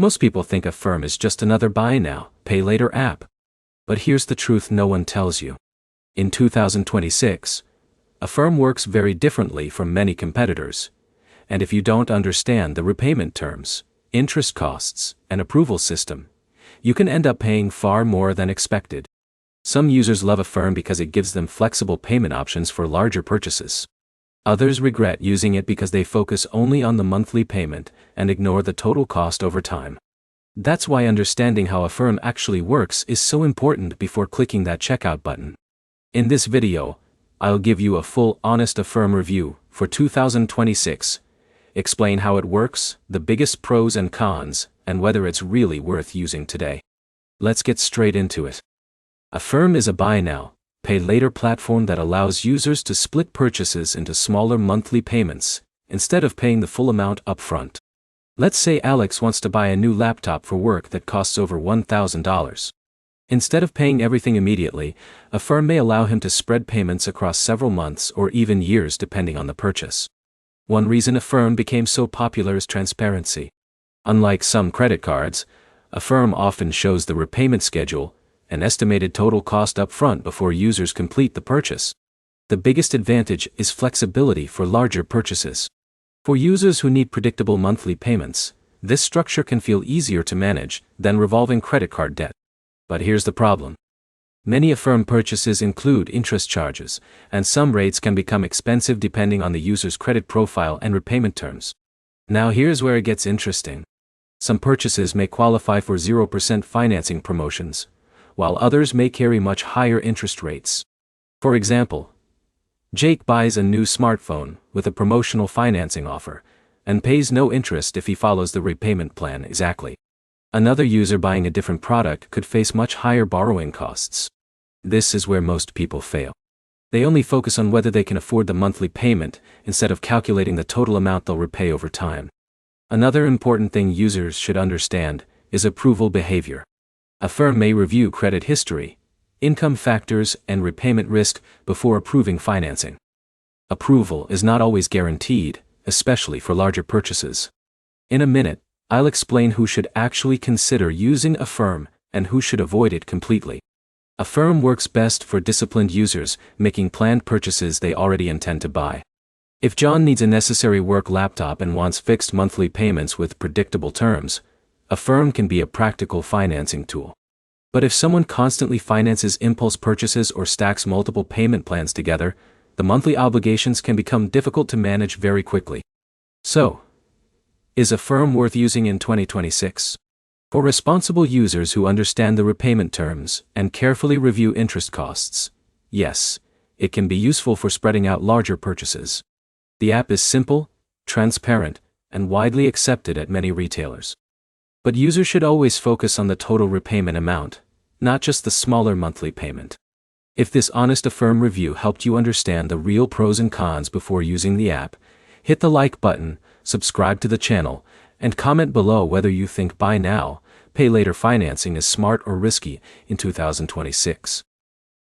Most people think Affirm is just another buy now, pay later app. But here's the truth no one tells you. In 2026, Affirm works very differently from many competitors. And if you don't understand the repayment terms, interest costs, and approval system, you can end up paying far more than expected. Some users love Affirm because it gives them flexible payment options for larger purchases. Others regret using it because they focus only on the monthly payment and ignore the total cost over time. That's why understanding how Affirm actually works is so important before clicking that checkout button. In this video, I'll give you a full, honest Affirm review for 2026, explain how it works, the biggest pros and cons, and whether it's really worth using today. Let's get straight into it. Affirm is a buy now, pay later platform that allows users to split purchases into smaller monthly payments, instead of paying the full amount upfront. Let's say Alex wants to buy a new laptop for work that costs over $1,000. Instead of paying everything immediately, Affirm may allow him to spread payments across several months or even years depending on the purchase. One reason Affirm became so popular is transparency. Unlike some credit cards, Affirm often shows the repayment schedule, an estimated total cost upfront before users complete the purchase. The biggest advantage is flexibility for larger purchases. For users who need predictable monthly payments, this structure can feel easier to manage than revolving credit card debt. But here's the problem. Many Affirm purchases include interest charges, and some rates can become expensive depending on the user's credit profile and repayment terms. Now here's where it gets interesting. Some purchases may qualify for 0% financing promotions, while others may carry much higher interest rates. For example, Jake buys a new smartphone with a promotional financing offer, and pays no interest if he follows the repayment plan exactly. Another user buying a different product could face much higher borrowing costs. This is where most people fail. They only focus on whether they can afford the monthly payment, instead of calculating the total amount they'll repay over time. Another important thing users should understand is approval behavior. Affirm may review credit history, income factors, and repayment risk before approving financing. Approval is not always guaranteed, especially for larger purchases. In a minute, I'll explain who should actually consider using Affirm and who should avoid it completely. Affirm works best for disciplined users making planned purchases they already intend to buy. If John needs a necessary work laptop and wants fixed monthly payments with predictable terms, Affirm can be a practical financing tool. But if someone constantly finances impulse purchases or stacks multiple payment plans together, the monthly obligations can become difficult to manage very quickly. So, is Affirm worth using in 2026? For responsible users who understand the repayment terms and carefully review interest costs, yes, it can be useful for spreading out larger purchases. The app is simple, transparent, and widely accepted at many retailers. But users should always focus on the total repayment amount, not just the smaller monthly payment. If this honest Affirm review helped you understand the real pros and cons before using the app, hit the like button, subscribe to the channel, and comment below whether you think buy now, pay later financing is smart or risky in 2026.